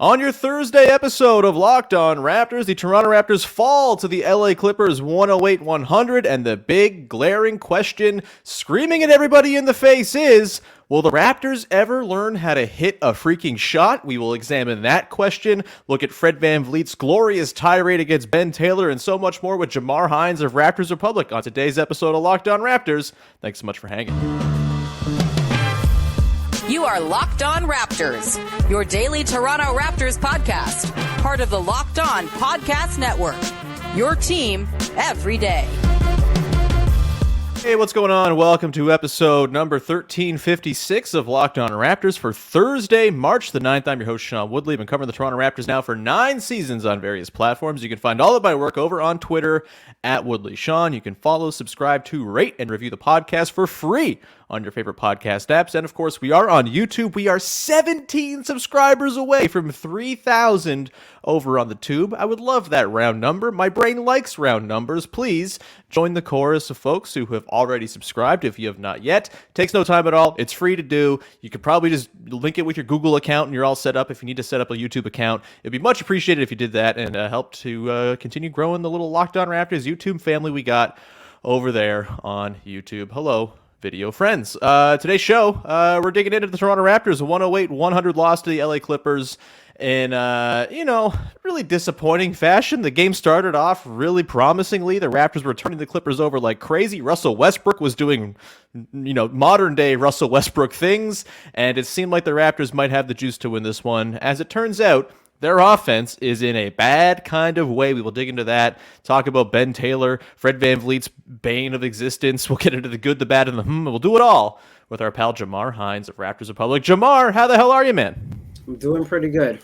On your Thursday episode of Locked On Raptors, the Toronto Raptors fall to the LA Clippers 108-100, and the big glaring question screaming at everybody in the face is, will the Raptors ever learn how to hit a freaking shot? We will examine that question, look at Fred VanVleet's glorious tirade against Ben Taylor, and so much more with Jamar Hinds of Raptors Republic on today's episode of Locked On Raptors. Thanks so much for hanging. You are Locked On Raptors, your daily Toronto Raptors podcast, part of the Locked On Podcast Network, your team every day. Hey, what's going on? Welcome to episode number 1356 of Locked On Raptors for Thursday, March the 9th. I'm your host, Sean Woodley. I've been covering the Toronto Raptors now for 9 seasons on various platforms. You can find all of my work over on Twitter at Woodley Sean. You can follow, subscribe to, rate, and review the podcast for free on your favorite podcast apps. And of course, we are on YouTube. We are 17 subscribers away from 3,000 over on the tube. I would love that round number. My brain likes round numbers. Please join the chorus of folks who have already subscribed if you have not yet. Takes no time at all. It's free to do. You could probably just link it with your Google account and you're all set up. If you need to set up a YouTube account, it'd be much appreciated if you did that and help to continue growing the little Locked On Raptors YouTube family we got over there on YouTube. Hello, video friends. Today's show, we're digging into the Toronto Raptors, a 108-100 loss to the LA Clippers in, really disappointing fashion. The game started off really promisingly. The Raptors were turning the Clippers over like crazy. Russell Westbrook was doing, modern day Russell Westbrook things, and it seemed like the Raptors might have the juice to win this one. As it turns out, their offense is in a bad kind of way. We will dig into that, talk about Ben Taylor, Fred VanVleet's bane of existence. We'll get into the good, the bad, and the We'll do it all with our pal Jamar Hinds of Raptors Republic. Jamar, how the hell are you, man? I'm doing pretty good.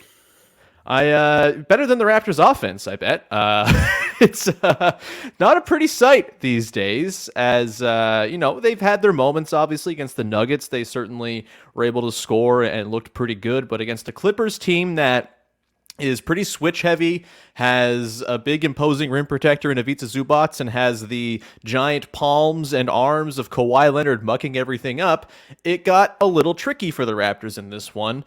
Better than the Raptors offense, I bet. It's not a pretty sight these days, as they've had their moments, obviously, against the Nuggets. They certainly were able to score and looked pretty good, but against a Clippers team that is pretty switch heavy, has a big imposing rim protector in Ivica Zubac, and has the giant palms and arms of Kawhi Leonard mucking everything up, it got a little tricky for the Raptors in this one.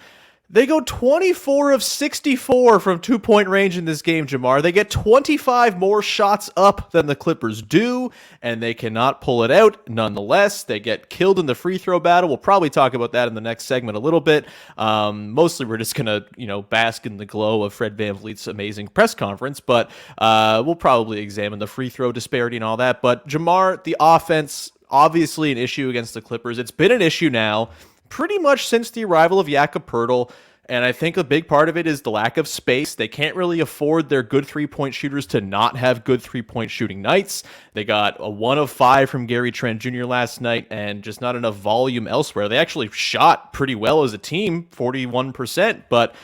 They go 24 of 64 from two-point range in this game, Jamar. They get 25 more shots up than the Clippers do, and they cannot pull it out. Nonetheless, they get killed in the free throw battle. We'll probably talk about that in the next segment a little bit. Mostly we're just going to, bask in the glow of Fred VanVleet's amazing press conference, but we'll probably examine the free throw disparity and all that. But Jamar, the offense, obviously an issue against the Clippers. It's been an issue now pretty much since the arrival of Jakob Poeltl, and I think a big part of it is the lack of space. They can't really afford their good three-point shooters to not have good three-point shooting nights. They got a 1 of 5 from Gary Trent Jr. last night and just not enough volume elsewhere. They actually shot pretty well as a team, 41%, but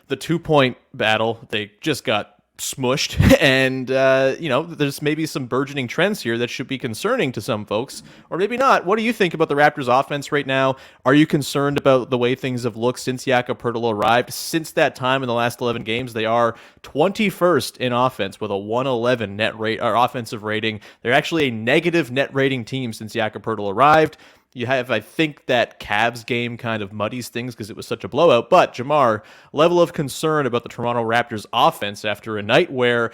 the two-point battle, they just got smushed, and there's maybe some burgeoning trends here that should be concerning to some folks, or maybe not. What do you think about the Raptors offense right now? Are you concerned about the way things have looked since Jakob Poeltl arrived? Since that time in the last 11 games, they are 21st in offense with a 111 net rate or offensive rating. They're actually a negative net rating team since Jakob Poeltl arrived. You have, I think, that Cavs game kind of muddies things because it was such a blowout. But, Jamar, level of concern about the Toronto Raptors offense after a night where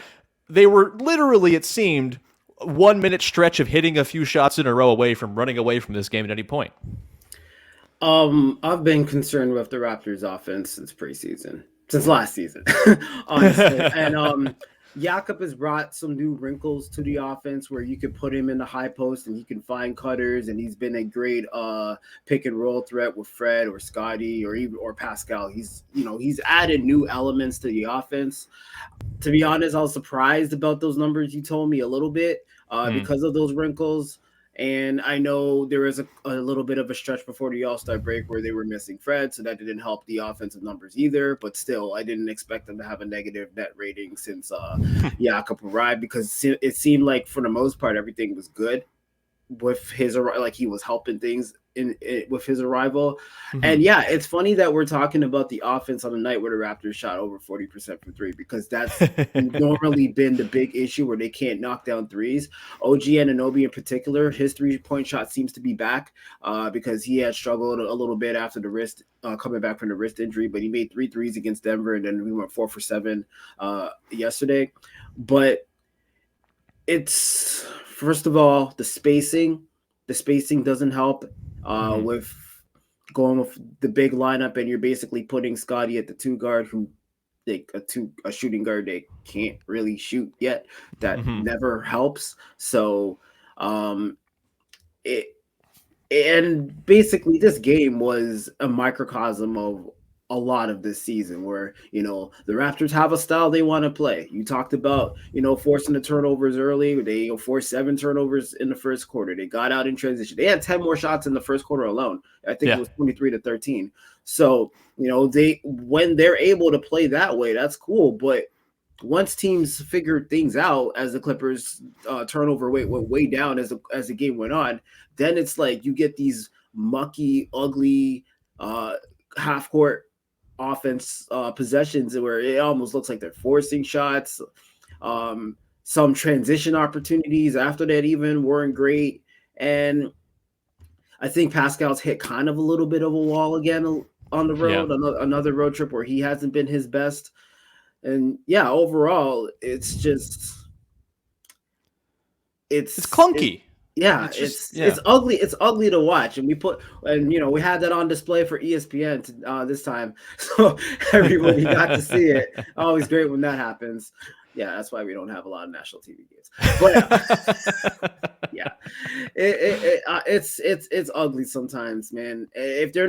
they were literally, it seemed, 1 minute stretch of hitting a few shots in a row away from running away from this game at any point. I've been concerned with the Raptors offense since last season, honestly. And Jakob has brought some new wrinkles to the offense where you could put him in the high post and he can find cutters, and he's been a great pick and roll threat with Fred or Scottie or Pascal. He's added new elements to the offense. To be honest, I was surprised about those numbers you told me a little bit because of those wrinkles. And I know there was a little bit of a stretch before the All-Star break where they were missing Fred, so that didn't help the offensive numbers either. But still, I didn't expect them to have a negative net rating since Jakob arrived, because it seemed like for the most part everything was good with his, like he was helping things with his arrival. Mm-hmm. And yeah, it's funny that we're talking about the offense on a night where the Raptors shot over 40% from three, because that's normally been the big issue where they can't knock down threes. OG Anunoby in particular, his 3-point shot seems to be back because he had struggled a little bit after the wrist, coming back from the wrist injury, but he made 3 threes against Denver, and then we went 4 for 7 yesterday. But it's, first of all, the spacing doesn't help with going with the big lineup, and you're basically putting Scottie at the 2 guard, who a shooting guard they can't really shoot yet. That never helps. So and basically this game was a microcosm of a lot of this season, where the Raptors have a style they want to play. You talked about forcing the turnovers early. They forced 7 turnovers in the first quarter. They got out in transition. They had 10 more shots in the first quarter alone. I think it was 23-13. So when they're able to play that way, that's cool. But once teams figured things out, as the Clippers turnover rate went way down as the game went on, then it's like you get these mucky, ugly half court offense possessions where it almost looks like they're forcing shots. Some transition opportunities after that even weren't great. And I think Pascal's hit kind of a little bit of a wall again on the road, another road trip where he hasn't been his best. And yeah, overall, it's clunky. It's ugly. It's ugly to watch, and we had that on display for ESPN this time, so everybody got to see it. Always great when that happens. Yeah, that's why we don't have a lot of national TV games. But yeah, it's ugly sometimes, man. If they're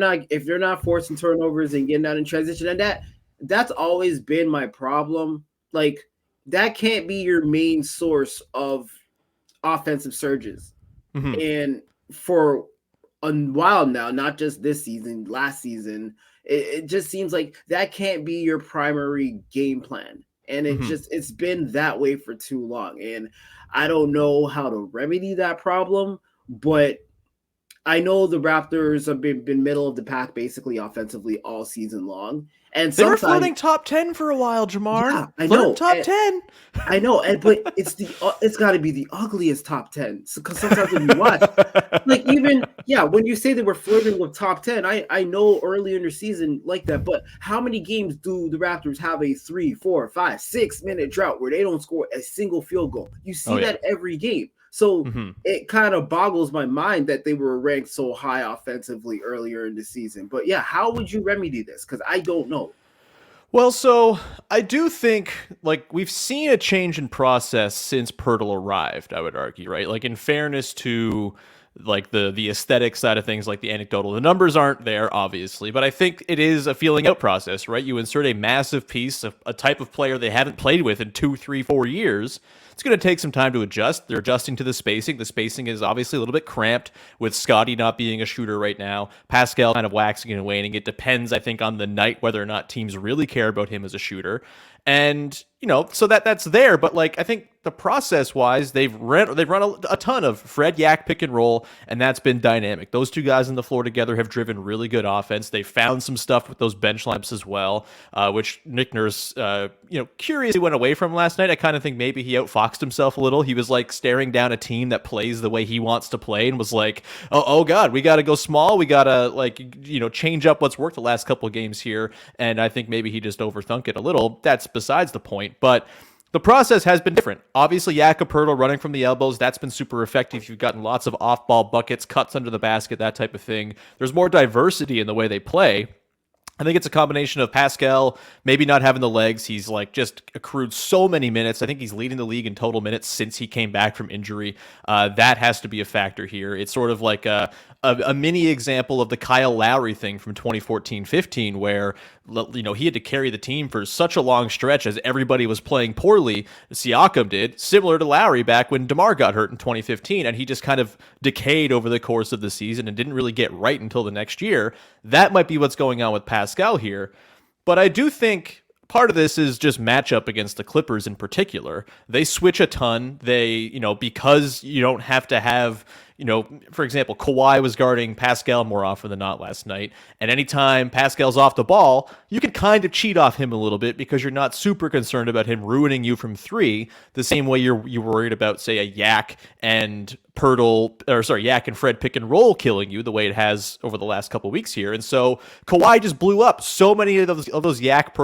not forcing turnovers and getting out in transition, and that's always been my problem. Like, that can't be your main source of offensive surges. And for a while now, not just this season, last season, it just seems like that can't be your primary game plan. And it's been that way for too long. And I don't know how to remedy that problem, but I know the Raptors have been middle of the pack basically offensively all season long. And they were floating top 10 for a while, Jamar. Yeah, I know. Top 10. I know, but it's got to be the ugliest top 10. Because sometimes when you watch, like, even when you say they were flirting with top 10, I know early in the season like that. But how many games do the Raptors have a 3, 4, 5, 6 minute drought where they don't score a single field goal? You see that every game. So it kind of boggles my mind that they were ranked so high offensively earlier in the season. But yeah, how would you remedy this? Because I don't know. Well, so I do think, like, we've seen a change in process since Poeltl arrived, I would argue, right? Like, in fairness to, like, the aesthetic side of things, like the anecdotal, the numbers aren't there, obviously, but I think it is a feeling out process, right? You insert a massive piece of a type of player they haven't played with in 2, 3, 4 years. It's going to take some time to adjust. They're adjusting to the spacing. The spacing is obviously a little bit cramped with Scottie not being a shooter right now. Pascal kind of waxing and waning. It depends, I think, on the night whether or not teams really care about him as a shooter. And, so that's there. But, like, I think the process-wise, they've run a ton of Fred Yak pick and roll, and that's been dynamic. Those two guys on the floor together have driven really good offense. They found some stuff with those bench lineups as well, which Nick Nurse, curiously went away from last night. I kind of think maybe he outfoxed himself a little. He was, like, staring down a team that plays the way he wants to play and was like, oh God, we got to go small. We got to, like, change up what's worked the last couple of games here. And I think maybe he just overthunk it a little. That's besides the point. But the process has been different. Obviously, Jakob Poeltl running from the elbows, that's been super effective. You've gotten lots of off-ball buckets, cuts under the basket, that type of thing. There's more diversity in the way they play. I think it's a combination of Pascal maybe not having the legs. He's like just accrued so many minutes. I think he's leading the league in total minutes since he came back from injury. That has to be a factor here. It's sort of like a mini example of the Kyle Lowry thing from 2014-15, where he had to carry the team for such a long stretch as everybody was playing poorly. Siakam did, similar to Lowry back when DeMar got hurt in 2015, and he just kind of decayed over the course of the season and didn't really get right until the next year. That might be what's going on with Pascal here. But I do think part of this is just matchup against the Clippers in particular. They switch a ton. They, because you don't have to have, for example, Kawhi was guarding Pascal more often than not last night. And anytime Pascal's off the ball, you can kind of cheat off him a little bit because you're not super concerned about him ruining you from three, the same way you're worried about, say, a Yak and Yak and Fred pick and roll killing you the way it has over the last couple weeks here. And so Kawhi just blew up so many of those Yak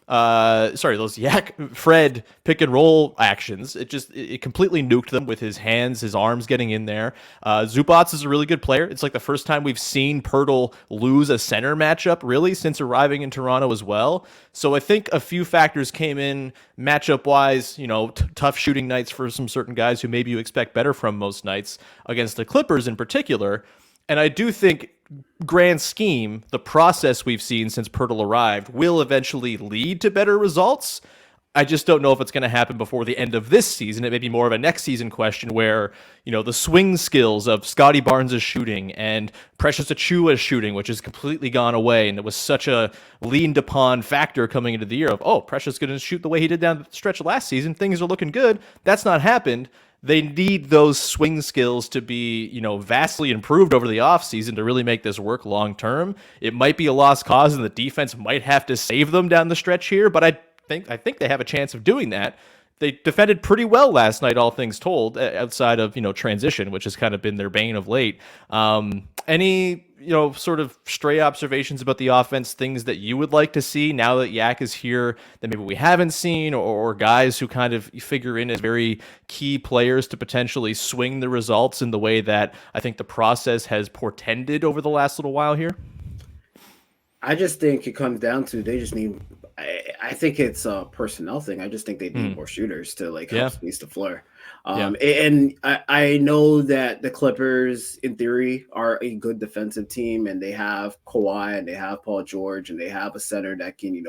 those Yak Fred pick and roll actions. It completely nuked them with his hands, his arms getting in there. Zubac is a really good player. It's like the first time we've seen Poeltl lose a center matchup really since arriving in Toronto as well. So I think a few factors came in matchup wise, tough shooting nights for some certain guys who maybe you expect better from most nights against the Clippers in particular. And I do think grand scheme, the process we've seen since Poeltl arrived will eventually lead to better results. I just don't know if it's going to happen before the end of this season. It may be more of a next season question where, the swing skills of Scottie Barnes' shooting and Precious Achiuwa's shooting, which has completely gone away. And it was such a leaned upon factor coming into the year of, Precious going to shoot the way he did down the stretch last season. Things are looking good. That's not happened. They need those swing skills to be, vastly improved over the offseason to really make this work long term. It might be a lost cause and the defense might have to save them down the stretch here, but I think they have a chance of doing that. They defended pretty well last night, all things told, outside of, transition, which has kind of been their bane of late. Any, sort of stray observations about the offense, things that you would like to see now that Yak is here that maybe we haven't seen, or guys who kind of figure in as very key players to potentially swing the results in the way that I think the process has portended over the last little while here? I just think it comes down to they just need. I think it's a personnel thing. I just think they need more shooters to help space the floor. And I know that the Clippers, in theory, are a good defensive team, and they have Kawhi and they have Paul George and they have a center that can,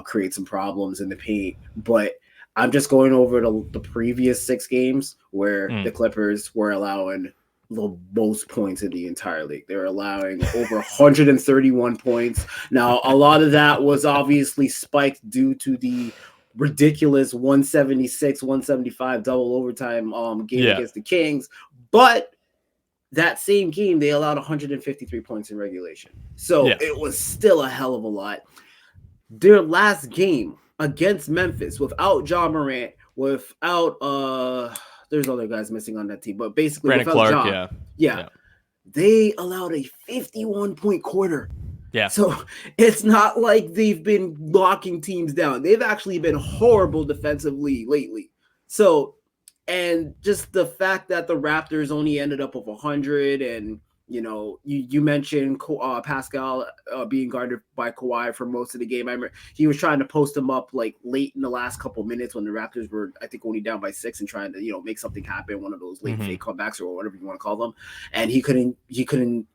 create some problems in the paint. But I'm just going over the previous 6 games where the Clippers were allowing the most points in the entire league. They're allowing over 131 points. Now, a lot of that was obviously spiked due to the ridiculous 176-175 double overtime game against the Kings. But that same game, they allowed 153 points in regulation. So it was still a hell of a lot. Their last game against Memphis, without Ja Morant, without there's other guys missing on that team, but basically Brandon without Clark, Ja, they allowed a 51-point quarter. Yeah. So it's not like they've been locking teams down. They've actually been horrible defensively lately. So, and just the fact that the Raptors only ended up with 100, and you mentioned Pascal being guarded by Kawhi for most of the game. I remember he was trying to post him up late in the last couple of minutes when the Raptors were, I think, only down by 6 and trying to make something happen, one of those late fake comebacks or whatever you want to call them. And he couldn't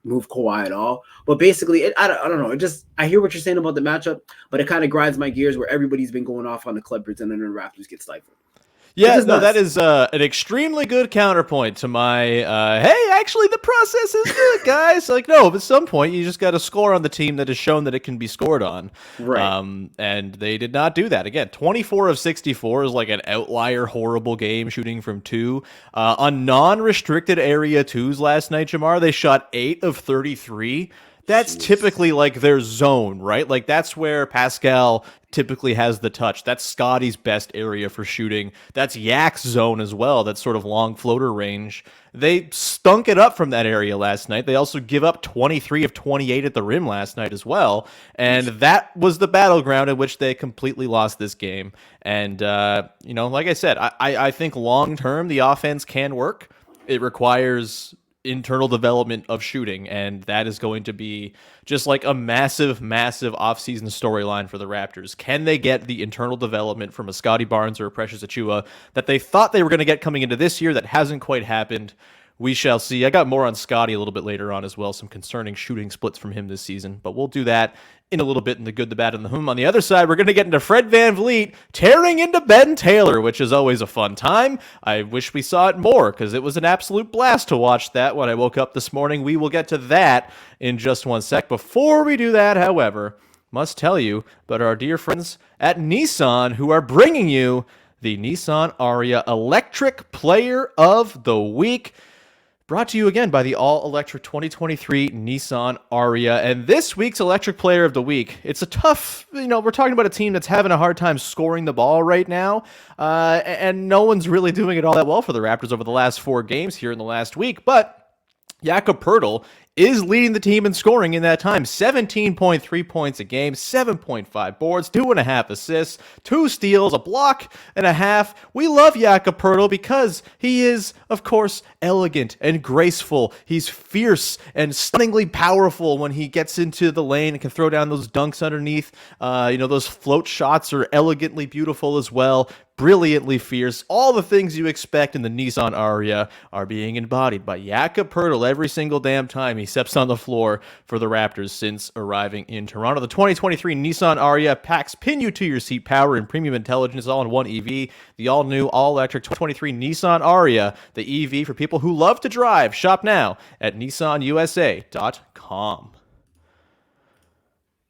move Kawhi at all. But basically, I don't know. I hear what you're saying about the matchup, but it kind of grinds my gears where everybody's been going off on the Clippers and then the Raptors get stifled. Yeah, no, that is an extremely good counterpoint to my, hey, actually the process is good, guys. No, but at some point you just got to score on the team that has shown that it can be scored on. Right. And they did not do that. Again, 24 of 64 is an outlier horrible game shooting from 2. On non-restricted area 2s last night, Jamar, they shot 8 of 33. That's typically their zone, right? That's where Pascal typically has the touch. That's Scottie's best area for shooting. That's Yak's zone as well. That's sort of long floater range. They stunk it up from that area last night. They also give up 23 of 28 at the rim last night as well. And that was the battleground in which they completely lost this game. And, like I said, I think long term the offense can work. It requires internal development of shooting, and that is going to be just a massive offseason storyline for the Raptors. Can they get the internal development from a Scottie Barnes or a Precious Achiuwa that they thought they were going to get coming into this year that hasn't quite happened? We shall see. I got more on Scottie a little bit later on as well, some concerning shooting splits from him this season, but we'll do that in a little bit in the good, the bad, and the Hmmm. On the other side, we're going to get into Fred VanVleet tearing into Ben Taylor, which is always a fun time. I wish we saw it more because it was an absolute blast to watch that when I woke up this morning. We will get to that in just one sec. Before we do that, however, must tell you about our dear friends at Nissan who are bringing you the Nissan Ariya Electric Player of the Week. Brought to you again by the all-electric 2023 Nissan Ariya. And this week's Electric Player of the Week, it's a tough, we're talking about a team that's having a hard time scoring the ball right now. And no one's really doing it all that well for the Raptors over the last 4 games here in the last week. But Jakob Poeltl is leading the team in scoring in that time. 17.3 points a game, 7.5 boards, 2.5 assists, 2 steals, a block and a half. We love Jakob Poeltl because he is, of course, elegant and graceful. He's fierce and stunningly powerful when he gets into the lane and can throw down those dunks underneath. Those float shots are elegantly beautiful as well. Brilliantly fierce. All the things you expect in the Nissan Ariya are being embodied by Jakob Poeltl every single damn time he steps on the floor for the Raptors since arriving in Toronto. The 2023 Nissan Ariya packs pin you to your seat power and premium intelligence all in one EV. The all-new, all-electric 2023 Nissan Ariya, the EV for people who love to drive. Shop now at nissanusa.com.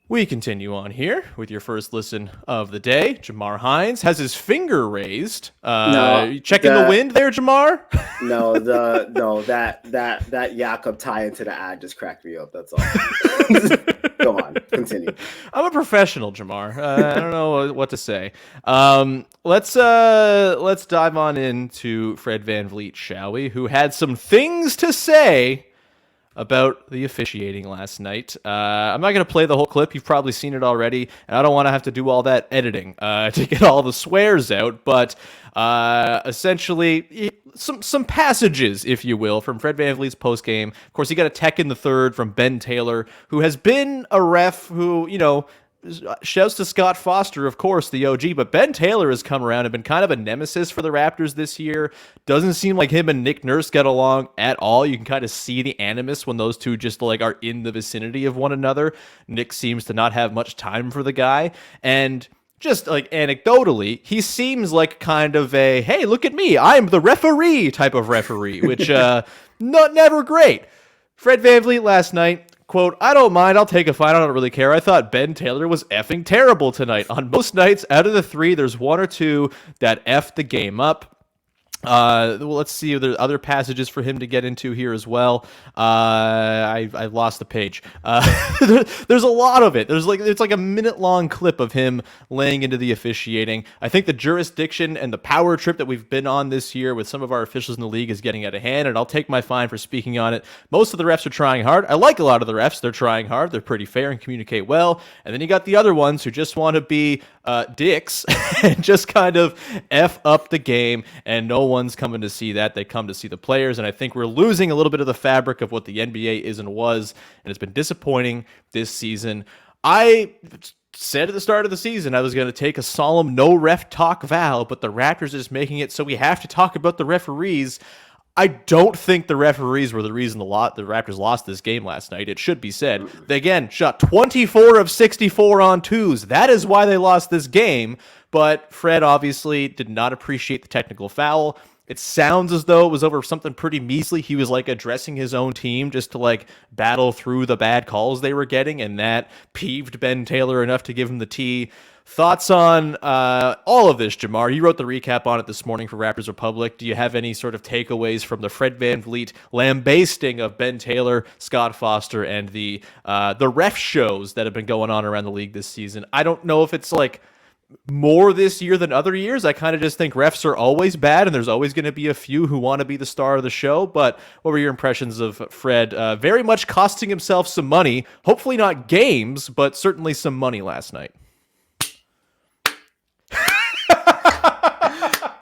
We continue on here with your first listen of the day. Jamar Hinds has his finger raised. Checking the wind there, Jamar? That Jakob tie into the ad just cracked me up. That's all. Go on, continue. I'm a professional, Jamar. I don't know what to say. Let's dive on into Fred VanVleet, shall we? Who had some things to say about the officiating last night. I'm not going to play the whole clip. You've probably seen it already, and I don't want to have to do all that editing to get all the swears out, but essentially some passages, if you will, from Fred VanVleet's postgame. Of course, he got a tech in the third from Ben Taylor, who has been a ref who, shouts to Scott Foster, of course, the OG, but Ben Taylor has come around and been kind of a nemesis for the Raptors this year. Doesn't seem like him and Nick Nurse get along at all. You can kind of see the animus when those two just are in the vicinity of one another. Nick seems to not have much time for the guy, and just anecdotally, he seems like kind of a, hey, look at me, I'm the referee type of referee, which never great. Fred VanVleet last night, quote, I don't mind, I'll take a fine, I don't really care. I thought Ben Taylor was effing terrible tonight. On most nights, out of the 3, there's 1 or 2 that F the game up. Let's see if there's other passages for him to get into here as well. I lost the page. There's a lot of it. It's like a minute-long clip of him laying into the officiating. I think the jurisdiction and the power trip that we've been on this year with some of our officials in the league is getting out of hand, and I'll take my fine for speaking on it. Most of the refs are trying hard. I like a lot of the refs. They're trying hard. They're pretty fair and communicate well. And then you got the other ones who just want to be dicks and just kind of F up the game, and no one's coming to see that. They come to see the players, and I think we're losing a little bit of the fabric of what the NBA is and was, and it's been disappointing this season. I said at the start of the season I was going to take a solemn no ref talk vow, but the Raptors is making it so we have to talk about the referees. I don't think the referees were the reason the Raptors lost this game last night. It should be said. They, again, shot 24 of 64 on twos. That is why they lost this game. But Fred obviously did not appreciate the technical foul. It sounds as though it was over something pretty measly. He was addressing his own team just to battle through the bad calls they were getting, and that peeved Ben Taylor enough to give him the tee. Thoughts on all of this, Jamar? You wrote the recap on it this morning for Raptors Republic. Do you have any sort of takeaways from the Fred VanVleet lambasting of Ben Taylor, Scott Foster, and the ref shows that have been going on around the league this season? I don't know if it's more this year than other years. I kind of just think refs are always bad, and there's always going to be a few who want to be the star of the show. But what were your impressions of Fred very much costing himself some money? Hopefully not games, but certainly some money last night.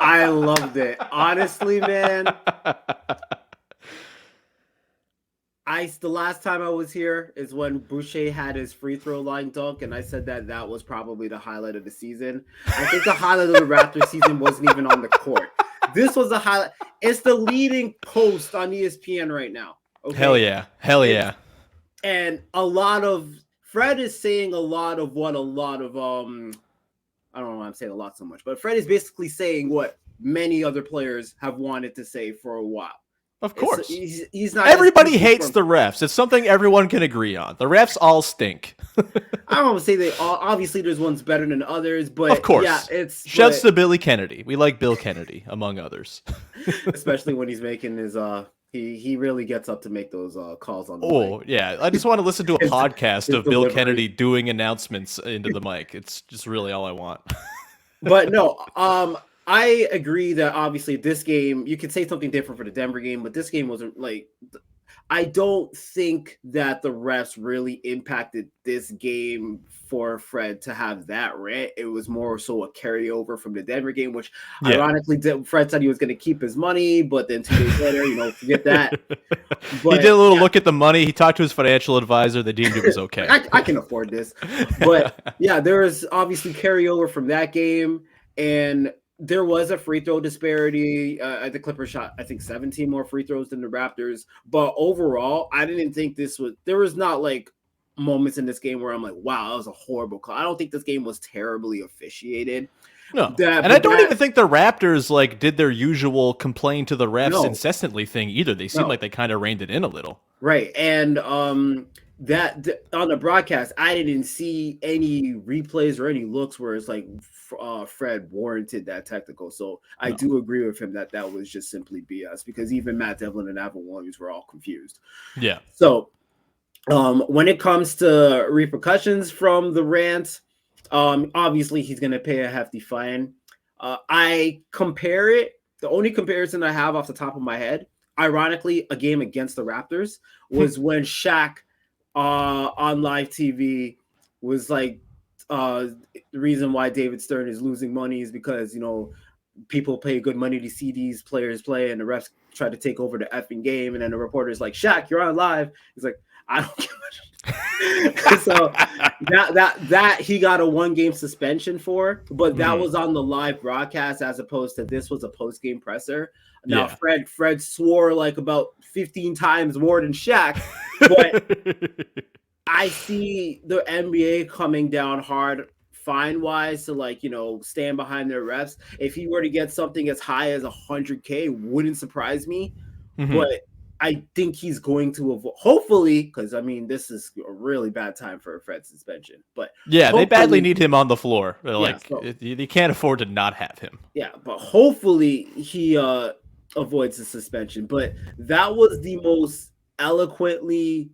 I loved it. Honestly, man. The last time I was here is when Boucher had his free throw line dunk, and I said that was probably the highlight of the season. I think the highlight of the Raptors season wasn't even on the court. This was the highlight. It's the leading post on ESPN right now. Okay? Hell yeah. And Fred is saying a lot of what a lot of I don't know why I'm saying a lot so much, but Fred is basically saying what many other players have wanted to say for a while. Of course. He's not. Everybody hates the refs. It's something everyone can agree on. The refs all stink. I don't want to say they all. Obviously, there's ones better than others, but of course, yeah, shouts to Billy Kennedy. We like Bill Kennedy, among others. Especially when he's making his He really gets up to make those calls on the Oh, mic. yeah. I just want to listen to a podcast his of Bill delivery. Kennedy doing announcements into the mic. It's just really all I want. But no, I agree that obviously this game, you could say something different for the Denver game, but this game wasn't like, I don't think that the refs really impacted this game for Fred to have that rant. It was more so a carryover from the Denver game, which ironically Fred said he was going to keep his money, but then 2 days later, forget that. But, he did a little look at the money. He talked to his financial advisor. They deemed it was okay. I can afford this. But yeah, there was obviously carryover from that game. And there was a free throw disparity. The Clippers shot, I think, 17 more free throws than the Raptors. But overall, I didn't think there was not like moments in this game where I'm like, wow, that was a horrible call. I don't think this game was terribly officiated. No. I don't even think the Raptors like did their usual complain to the refs incessantly thing either. They seemed like they kind of reined it in a little. Right. And that on the broadcast, I didn't see any replays or any looks where it's like Fred warranted that technical. So I do agree with him that was just simply BS, because even Matt Devlin and Evan Williams were all confused. Yeah. So when it comes to repercussions from the rant, obviously he's going to pay a hefty fine. I compare it. The only comparison I have off the top of my head, ironically, a game against the Raptors was when Shaq on live TV was like, the reason why David Stern is losing money is because, people pay good money to see these players play, and the refs try to take over the effing game. And then the reporter's like, Shaq, you're on live. He's like, I don't give a shit. So that he got a 1-game suspension for, but that was on the live broadcast as opposed to this was a post-game presser. Now Fred swore like about 15 times more than Shaq, but I see the NBA coming down hard fine-wise to stand behind their refs. If he were to get something as high as $100K, wouldn't surprise me. But I think he's going to avoid, hopefully, because this is a really bad time for a Fred suspension. But yeah, they badly need him on the floor. You can't afford to not have him. Yeah, but hopefully he avoids the suspension. But that was the most eloquently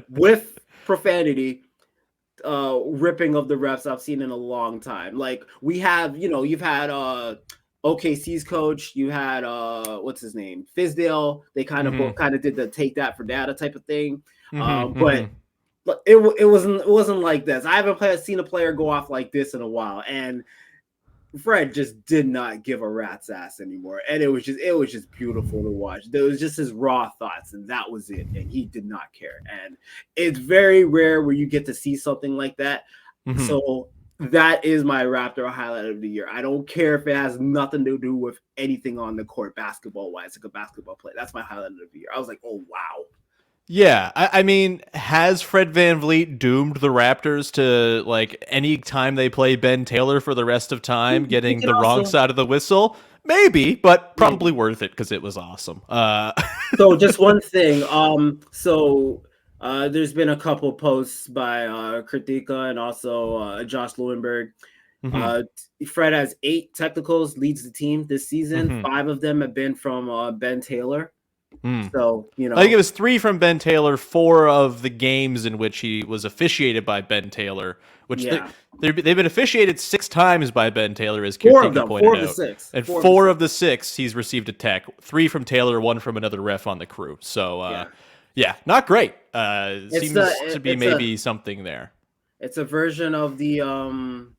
with profanity ripping of the refs I've seen in a long time. Like, we have, you've had OKC's coach, you had what's his name, Fizdale. They kind of both kind of did the take that for data type of thing. But it wasn't like this. I haven't seen a player go off like this in a while, and Fred just did not give a rat's ass anymore. And it was just beautiful to watch. There was just his raw thoughts, and that was it. And he did not care. And it's very rare where you get to see something like that. So that is my Raptor highlight of the year. I don't care if it has nothing to do with anything on the court basketball-wise, like a basketball play. That's my highlight of the year. I was like, oh, wow. Yeah, has Fred VanVleet doomed the Raptors to, like, any time they play Ben Taylor for the rest of time getting the wrong side of the whistle? Maybe, but probably worth it because it was awesome. So just one thing. There's been a couple posts by Kritika and also Josh Lewenberg. Fred has 8 technicals, leads the team this season. 5 of them have been from Ben Taylor. So, I think it was 3 from Ben Taylor, 4 of the games in which he was officiated by Ben Taylor, which they've been officiated 6 times by Ben Taylor, as Kirtika pointed out. 4 of the 6. And 4 of the 6 he's received a tech, 3 from Taylor, 1 from another ref on the crew. So, yeah, not great. Seems to be maybe something there. It's a version of the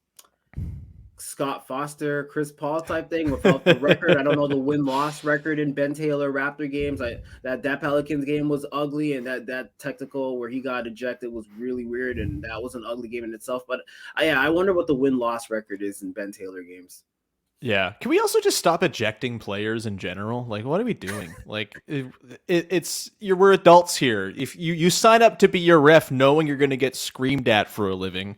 Scott Foster, Chris Paul type thing without the record. I don't know the win-loss record in Ben Taylor Raptor games. That Pelicans game was ugly, and that technical where he got ejected was really weird, and that was an ugly game in itself. But I wonder what the win-loss record is in Ben Taylor games. Yeah. Can we also just stop ejecting players in general? Like, what are we doing? Like, we're adults here. If you sign up to be your ref knowing you're going to get screamed at for a living,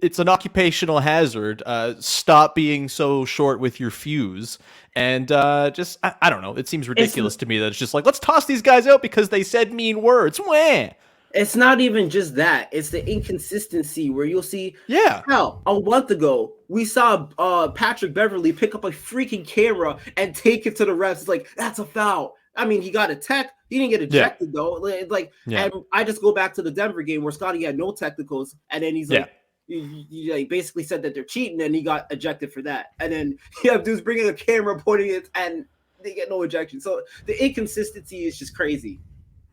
it's an occupational hazard. Stop being so short with your fuse. And I don't know. It seems ridiculous to me that it's just like, let's toss these guys out because they said mean words. Wah! It's not even just that. It's the inconsistency where you'll see, Yeah. hell, a month ago, we saw Patrick Beverley pick up a freaking camera and take it to the refs. It's like, that's a foul. I mean, he got a tech. He didn't get ejected, though. Like, and I just go back to the Denver game where Scottie had no technicals, and then he's like, he like basically said that they're cheating, and he got ejected for that. And then you have dudes bringing a camera, pointing it, and they get no ejection. So the inconsistency is just crazy.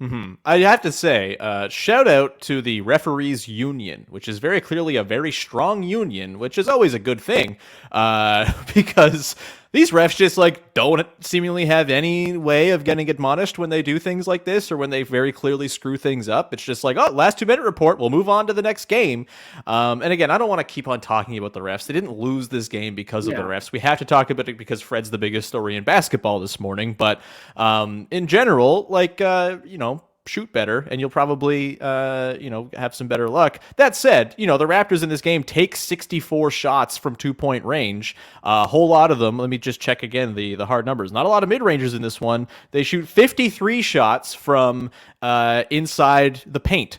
Mm-hmm. I have to say, shout out to the referees union, which is very clearly a very strong union, which is always a good thing, because these refs just like don't seemingly have any way of getting admonished when they do things like this or when they very clearly screw things up. It's just like, oh, last 2-minute report, we'll move on to the next game. And again, I don't want to keep on talking about the refs. They didn't lose this game because of the refs. We have to talk about it because Fred's the biggest story in basketball this morning. But in general, like, shoot better and you'll probably have some better luck. That said, the Raptors in this game take 64 shots from 2-point range. A whole lot of them. Let me just check again the hard numbers. Not a lot of mid-rangers in this one. They shoot 53 shots from inside the paint.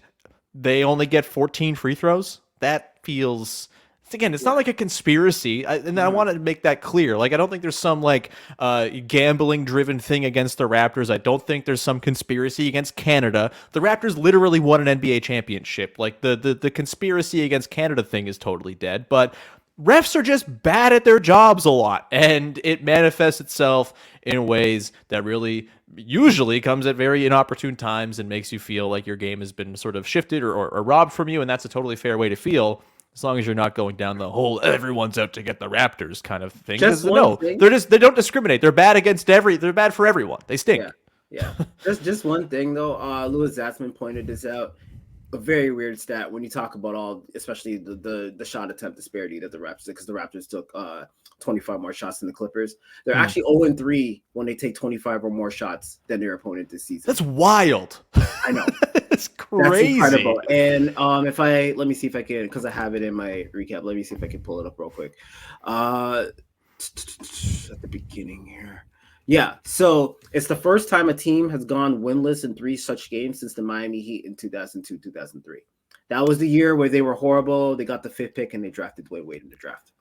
They only get 14 free throws. That feels... Again, it's not like a conspiracy, and I want to make that clear. Like, I don't think there's some like gambling-driven thing against the Raptors. I don't think there's some conspiracy against Canada. The Raptors literally won an NBA championship. Like the conspiracy against Canada thing is totally dead. But refs are just bad at their jobs a lot, and it manifests itself in ways that really usually comes at very inopportune times and makes you feel like your game has been sort of shifted or robbed from you, and that's a totally fair way to feel. As long as you're not going down the whole everyone's out to get the Raptors kind of thing. They don't discriminate. They're bad they're bad for everyone. They stink. Yeah. just one thing though. Louis Zatzman pointed this out. A very weird stat when you talk about especially the shot attempt disparity that the Raptors, because the Raptors took 25 more shots than the Clippers. They're actually 0-3 when they take 25 or more shots than their opponent this season. That's wild. I know. It's crazy. That's incredible. And let me see if I can, because I have it in my recap. Let me see if I can pull it up real quick. At the beginning here. Yeah, so it's the first time a team has gone winless in 3 such games since the Miami Heat in 2002-2003. That was the year where they were horrible. They got the 5th pick and they drafted Dwayne Wade in the draft.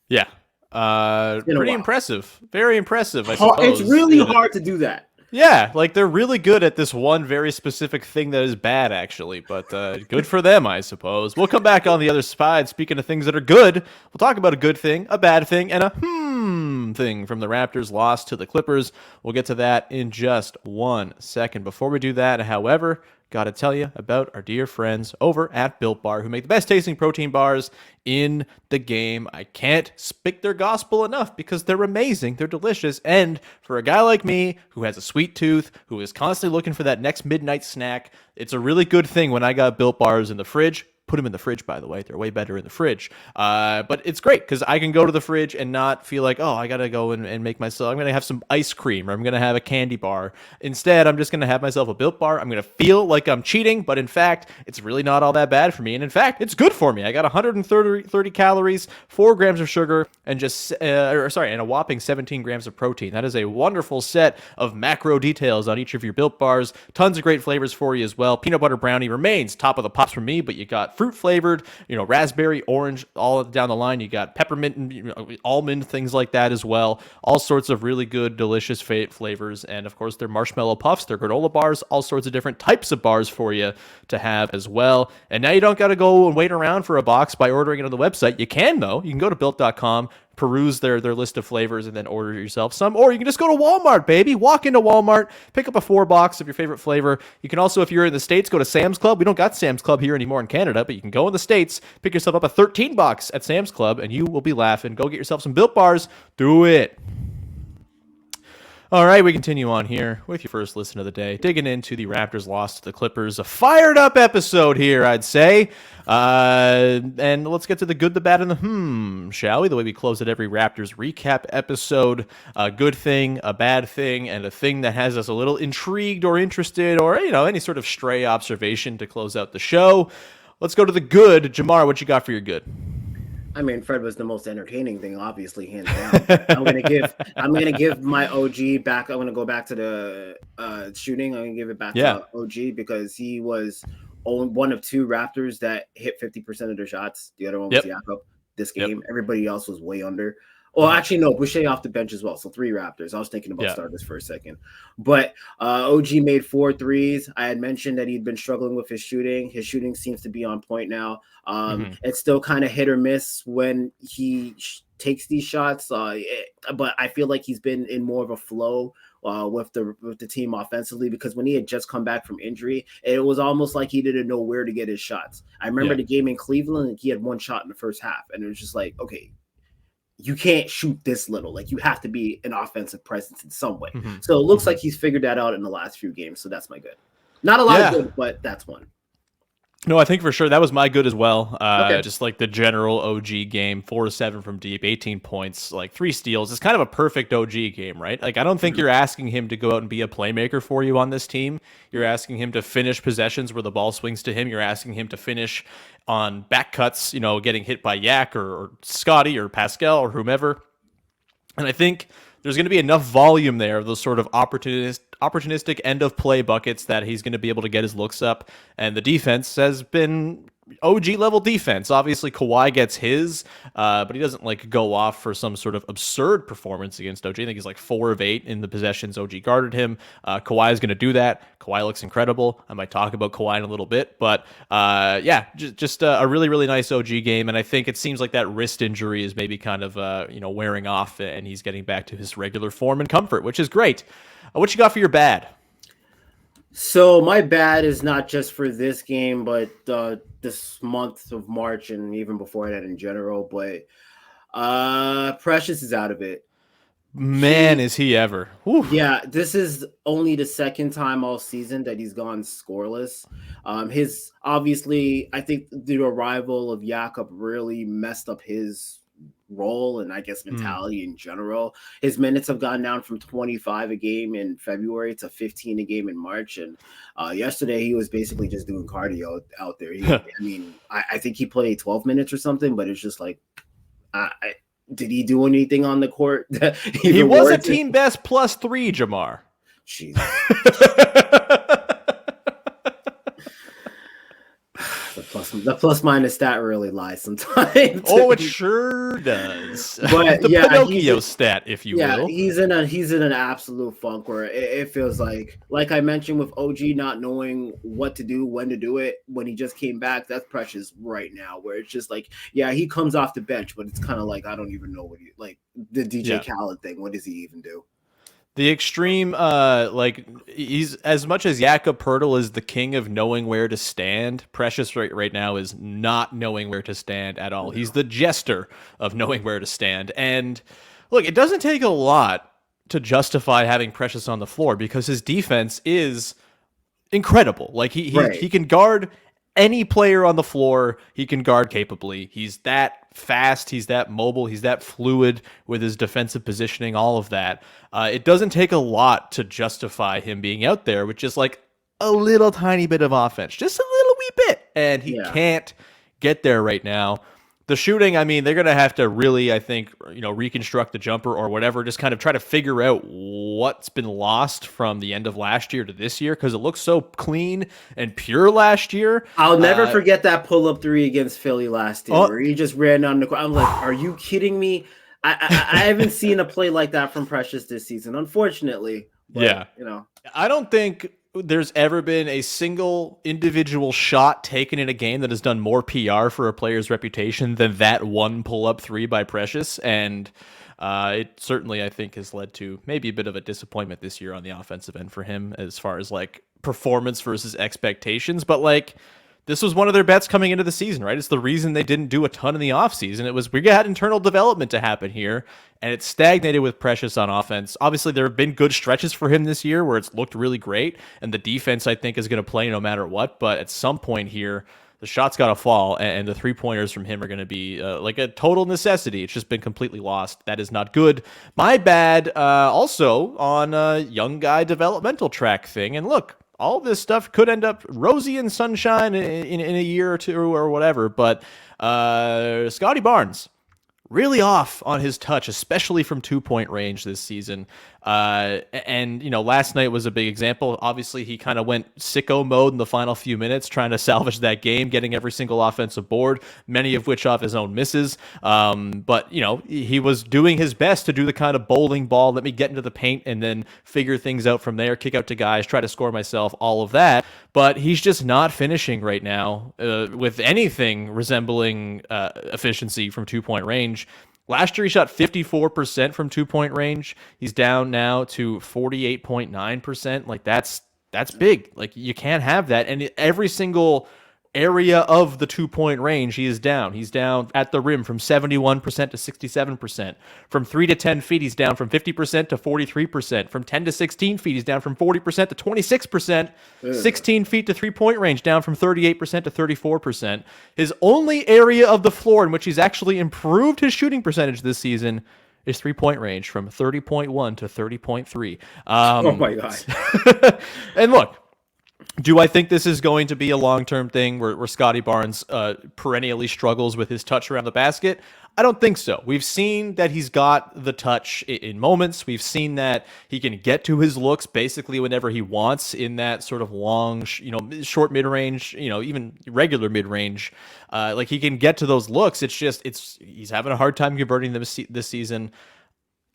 Yeah. Pretty impressive. Very impressive, I suppose. It's really hard to do that. Yeah, like they're really good at this one very specific thing that is bad, actually. But good for them, I suppose. We'll come back on the other side. Speaking of things that are good, we'll talk about a good thing, a bad thing, and a thing from the Raptors' loss to the Clippers. We'll get to that in just 1 second. Before we do that, however, got to tell you about our dear friends over at Built Bar, who make the best tasting protein bars in the game. I can't speak their gospel enough because they're amazing. They're delicious. And for a guy like me who has a sweet tooth, who is constantly looking for that next midnight snack, it's a really good thing when I got Built Bars in the fridge. Put them in the fridge, by the way. They're way better in the fridge. But it's great because I can go to the fridge and not feel like, oh, I got to go and make myself, I'm going to have some ice cream or I'm going to have a candy bar. Instead, I'm just going to have myself a Built Bar. I'm going to feel like I'm cheating, but in fact, it's really not all that bad for me. And in fact, it's good for me. I got 130 calories, 4 grams of sugar, and and a whopping 17 grams of protein. That is a wonderful set of macro details on each of your Built Bars. Tons of great flavors for you as well. Peanut butter brownie remains top of the pops for me, but you got fruit flavored, raspberry, orange, all down the line. You got peppermint and almond, things like that as well. All sorts of really good, delicious flavors. And of course, they're marshmallow puffs, they're granola bars, all sorts of different types of bars for you to have as well. And now you don't got to go and wait around for a box by ordering it on the website. You can, though. You can go to built.com, peruse their list of flavors, and then order yourself some. Or you can just go to Walmart, baby. Walk into Walmart, pick up a 4-box of your favorite flavor. You can also, if you're in the States, go to Sam's Club. We don't got Sam's Club here anymore in Canada, but you can go in the States, pick yourself up a 13-box at Sam's Club, and you will be laughing. Go get yourself some Built Bars. Do it. All right, we continue on here with your first listen of the day, digging into the Raptors' loss to the Clippers. A fired-up episode here, I'd say. And let's get to the good, the bad, and the shall we? The way we close at every Raptors recap episode. A good thing, a bad thing, and a thing that has us a little intrigued or interested or, any sort of stray observation to close out the show. Let's go to the good. Jamar, what you got for your good? I mean, Fred was the most entertaining thing, obviously, hands down. I'm gonna give my OG back. I'm gonna go back to the shooting. I'm gonna give it back to OG because he was one of two Raptors that hit 50% of their shots. The other one was Jakob this game. Everybody else was way under. Well, actually, no, Boucher off the bench as well. So 3 Raptors. I was thinking about starters for a second. But OG made 4 threes. I had mentioned that he'd been struggling with his shooting. His shooting seems to be on point now. It's still kind of hit or miss when he takes these shots. But I feel like he's been in more of a flow with the team offensively, because when he had just come back from injury, it was almost like he didn't know where to get his shots. I remember the game in Cleveland, he had 1 shot in the first half, and it was just like, okay, you can't shoot this little. Like, you have to be an offensive presence in some way. So it looks like he's figured that out in the last few games. So that's my good. Not a lot of good, but that's one. No, I think for sure that was my good as well. Just like the general OG game, 4-7 from deep, 18 points, like 3 steals. It's kind of a perfect OG game, right? Like, I don't think you're asking him to go out and be a playmaker for you on this team. You're asking him to finish possessions where the ball swings to him. You're asking him to finish on back cuts, you know, getting hit by Yak or Scottie or Pascal or whomever. And I think there's going to be enough volume there of those sort of opportunistic end of play buckets that he's going to be able to get his looks up. And the defense has been OG level defense. Obviously Kawhi gets his, but he doesn't like go off for some sort of absurd performance against OG. I think he's like 4 of 8 in the possessions OG guarded him. Kawhi is going to do that. Kawhi looks incredible. I might talk about Kawhi in a little bit, but just a really, really nice OG game. And I think it seems like that wrist injury is maybe kind of wearing off, and he's getting back to his regular form and comfort, which is great. What you got for your bad? So my bad is not just for this game, but this month of March and even before that in general. But Precious is out of it. Man, is he ever. Whew. Yeah, this is only the second time all season that he's gone scoreless. I think the arrival of Jakob really messed up his role and I guess mentality in general. His minutes have gone down from 25 a game in February to 15 a game in March, and yesterday he was basically just doing cardio out there. I think he played 12 minutes or something, but it's just like, did he do anything on the court? He was a team best +3, Jamar. Jesus. The plus minus stat really lies sometimes. Oh, it sure does. But the Pinocchio stat, if you will. He's in an absolute funk where it feels like I mentioned with OG not knowing what to do, when to do it, when he just came back. That's Precious right now, where it's just like, he comes off the bench, but it's kind of like, I don't even know what like the DJ Khaled thing. What does he even do? The extreme, he's as much as Jakob Poeltl is the king of knowing where to stand. Precious right now is not knowing where to stand at all. He's the jester of knowing where to stand. And look, it doesn't take a lot to justify having Precious on the floor because his defense is incredible. Like he can guard any player on the floor. He can guard capably. He's that fast, he's that mobile, he's that fluid with his defensive positioning, all of that. It doesn't take a lot to justify him being out there with just like a little tiny bit of offense, just a little wee bit, and he can't get there right now. The shooting, I mean, they're going to have to really, I think, reconstruct the jumper or whatever, just kind of try to figure out what's been lost from the end of last year to this year, because it looks so clean and pure last year. I'll never forget that pull-up 3 against Philly last year, where he just ran down the court. I'm like, are you kidding me? I haven't seen a play like that from Precious this season, unfortunately. But, I don't think there's ever been a single individual shot taken in a game that has done more PR for a player's reputation than that one pull-up 3 by Precious. And it certainly, I think, has led to maybe a bit of a disappointment this year on the offensive end for him as far as like performance versus expectations. But like, this was one of their bets coming into the season, right? It's the reason they didn't do a ton in the offseason. It was, we got internal development to happen here, and it stagnated with Precious on offense. Obviously, there have been good stretches for him this year where it's looked really great, and the defense, I think, is going to play no matter what. But at some point here, the shot's got to fall, and the three-pointers from him are going to be like a total necessity. It's just been completely lost. That is not good. My bad also on a young guy developmental track thing. And look, all this stuff could end up rosy and sunshine in a year or two or whatever. But Scottie Barnes, really off on his touch, especially from 2-point range this season. And, last night was a big example. Obviously, he kind of went sicko mode in the final few minutes, trying to salvage that game, getting every single offensive board, many of which off his own misses. But, he was doing his best to do the kind of bowling ball, let me get into the paint and then figure things out from there, kick out to guys, try to score myself, all of that. But he's just not finishing right now with anything resembling efficiency from 2-point range. Last year, he shot 54% from 2-point range. He's down now to 48.9%. Like, that's big. Like, you can't have that. And every single area of the 2-point range, he is down. He's down at the rim from 71% to 67%. From 3 to 10 feet, he's down from 50% to 43%. From 10 to 16 feet, he's down from 40% to 26%. 16 feet to 3-point range, down from 38% to 34%. His only area of the floor in which he's actually improved his shooting percentage this season is 3-point range, from 30.1 to 30.3. Oh my God. And look, do I think this is going to be a long-term thing where Scottie Barnes perennially struggles with his touch around the basket? I don't think so. We've seen that he's got the touch in moments. We've seen that he can get to his looks basically whenever he wants in that sort of long, short mid-range, even regular mid-range. Like, he can get to those looks. He's having a hard time converting them this season.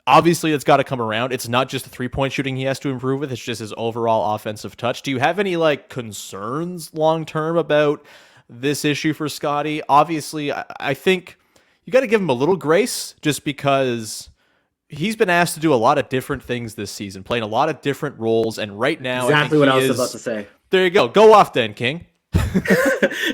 Obviously, it's got to come around. It's not just the 3-point shooting he has to improve with. It's just his overall offensive touch. Do you have any concerns long-term about this issue for Scottie? Obviously, I think you got to give him a little grace, just because he's been asked to do a lot of different things this season, playing a lot of different roles. And right now, exactly what I was about to say. There you go. Go off then, King.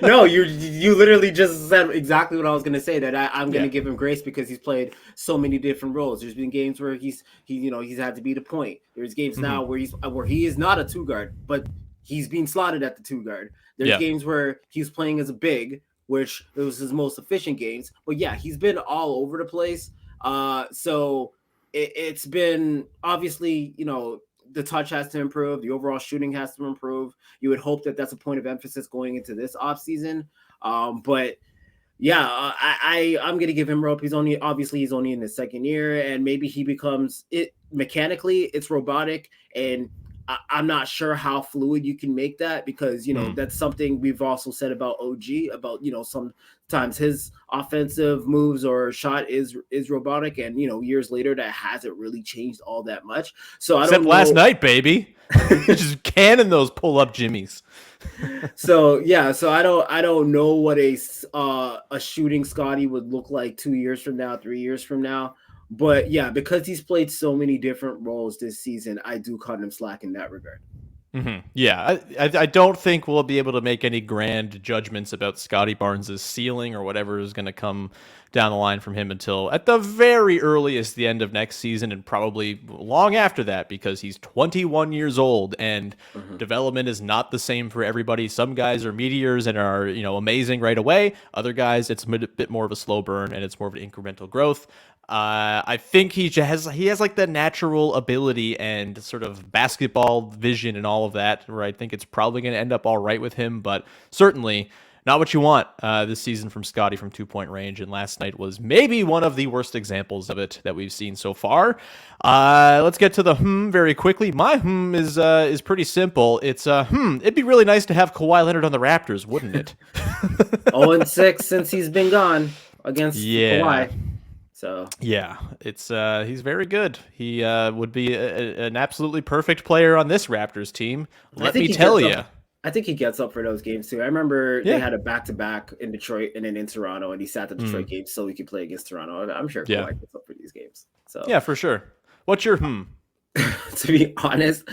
No, you literally just said exactly what I was going to say, that I'm going to give him grace because he's played so many different roles. There's been games where he's had to be the point. There's games now where he is not a 2 guard, but he's being slotted at the 2 guard. There's games where he's playing as a big, which it was his most efficient games. But yeah, he's been all over the place. So it's been obviously, the touch has to improve. The overall shooting has to improve. You would hope that that's a point of emphasis going into this offseason. But yeah, I'm going to give him rope. He's only in his second year, and maybe he becomes it mechanically. It's robotic, and I'm not sure how fluid you can make that, because, that's something we've also said about OG, about, sometimes his offensive moves or shot is robotic, and, years later that hasn't really changed all that much. So I don't know. Last night, baby. Just cannon those pull-up jimmies. So I don't know what a shooting Scottie would look like 2 years from now, 3 years from now. But yeah, because he's played so many different roles this season, I do cut him slack in that regard. Mm-hmm. Yeah, I don't think we'll be able to make any grand judgments about Scottie Barnes' ceiling or whatever is going to come down the line from him until at the very earliest the end of next season, and probably long after that, because he's 21 years old and development is not the same for everybody. Some guys are meteors and are amazing right away. Other guys, it's a bit more of a slow burn and it's more of an incremental growth. I think he has the natural ability and sort of basketball vision and all of that, where I think it's probably going to end up all right with him, but certainly not what you want this season from Scottie from 2-point range. And last night was maybe one of the worst examples of it that we've seen so far. Let's get to the very quickly. My is pretty simple. It's it'd be really nice to have Kawhi Leonard on the Raptors, wouldn't it? 0-6 since he's been gone against Kawhi. So yeah, it's he's very good. He would be an absolutely perfect player on this Raptors team. Let me tell you. I think he gets up for those games too. I remember they had a back-to-back in Detroit and then in Toronto, and he sat the Detroit game so he could play against Toronto. I'm sure Kawhi gets up for these games. So yeah, for sure. What's your To be honest,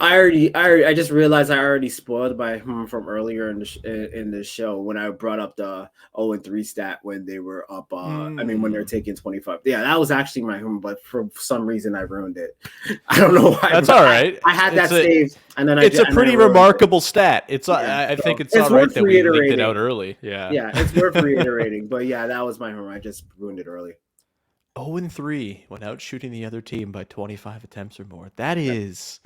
I just realized I already spoiled my from earlier in the show when I brought up the 0-3 stat when they were up. When they're taking 25. Yeah, that was actually my but for some reason I ruined it. I don't know why. That's all right. I had that saved, and then it's a pretty remarkable stat. It's I think it's all right that we leaked it out early. Yeah, it's worth reiterating. But yeah, that was my home. I just ruined it early. 0-3 without shooting the other team by 25 attempts or more. That's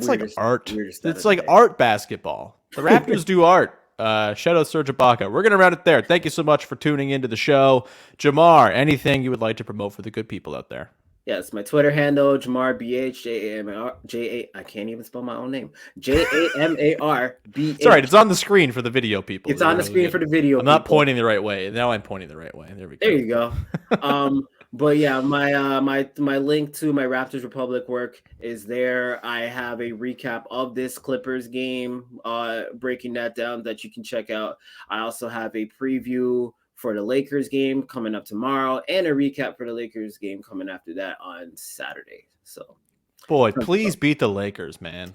like art. It's like art basketball. The Raptors do art. Shout out Serge Ibaka. We're going to round it there. Thank you so much for tuning into the show. Jamar, anything you would like to promote for the good people out there? Yes, my Twitter handle, Jamar BH, I can't even spell my own name. JAMAR BH. It's all right. It's on the screen for the video people. It's on the screen for the video. I'm not pointing the right way. Now I'm pointing the right way. There we go. There you go. But yeah, my link to my Raptors Republic work is there. I have a recap of this Clippers game, breaking that down that you can check out. I also have a preview for the Lakers game coming up tomorrow and a recap for the Lakers game coming after that on Saturday. So, boy, please beat the Lakers, man.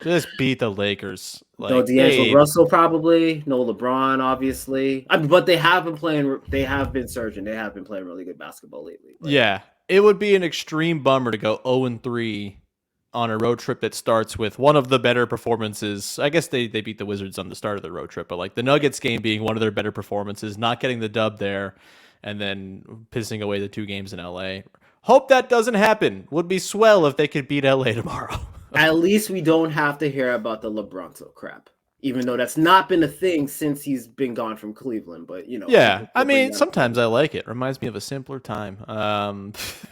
Just beat the Lakers. Like, no D'Angelo Russell, probably no LeBron, obviously. but they have been playing. They have been surging. They have been playing really good basketball lately. But. Yeah, it would be an extreme bummer to go 0-3 on a road trip that starts with one of the better performances. I guess they beat the Wizards on the start of the road trip, but like the Nuggets game being one of their better performances, not getting the dub there, and then pissing away the 2 games in LA. Hope that doesn't happen. Would be swell if they could beat LA tomorrow. At least we don't have to hear about the LeBronto crap, even though that's not been a thing since he's been gone from Cleveland. But you know, yeah, I mean, sometimes I like it. Reminds me of a simpler time.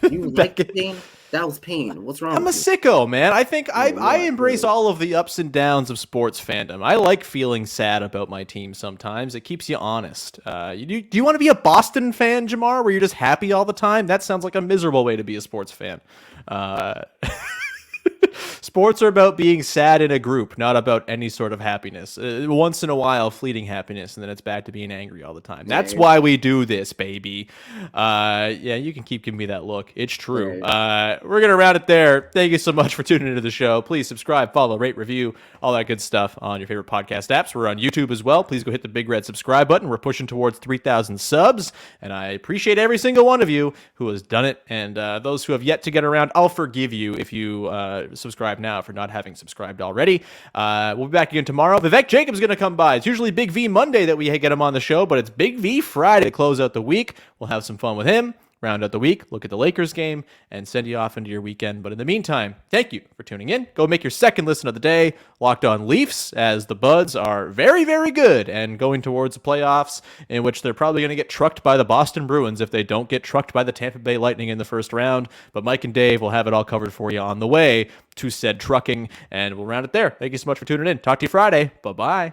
You like the pain? That was pain. What's wrong? I'm a sicko, man. I think I embrace all of the ups and downs of sports fandom. I like feeling sad about my team sometimes. It keeps you honest. Do you want to be a Boston fan, Jamar, where you're just happy all the time? That sounds like a miserable way to be a sports fan. Sports are about being sad in a group, not about any sort of happiness. Once in a while, fleeting happiness, and then it's back to being angry all the time. That's why we do this, baby. Yeah, you can keep giving me that look. It's true. We're going to round it there. Thank you so much for tuning into the show. Please subscribe, follow, rate, review, all that good stuff on your favorite podcast apps. We're on YouTube as well. Please go hit the big red subscribe button. We're pushing towards 3,000 subs, and I appreciate every single one of you who has done it, and those who have yet to get around, I'll forgive you if you subscribe now for not having subscribed already. We'll be back again tomorrow. Vivek Jacob's going to come by. It's usually Big V Monday that we get him on the show, but it's Big V Friday to close out the week. We'll have some fun with him, round out the week, look at the Lakers game, and send you off into your weekend. But in the meantime, thank you for tuning in. Go make your second listen of the day, Locked On Leafs, as the Buds are very, very good and going towards the playoffs, in which they're probably going to get trucked by the Boston Bruins if they don't get trucked by the Tampa Bay Lightning in the first round. But Mike and Dave will have it all covered for you on the way to said trucking, and we'll round it there. Thank you so much for tuning in. Talk to you Friday. Bye-bye.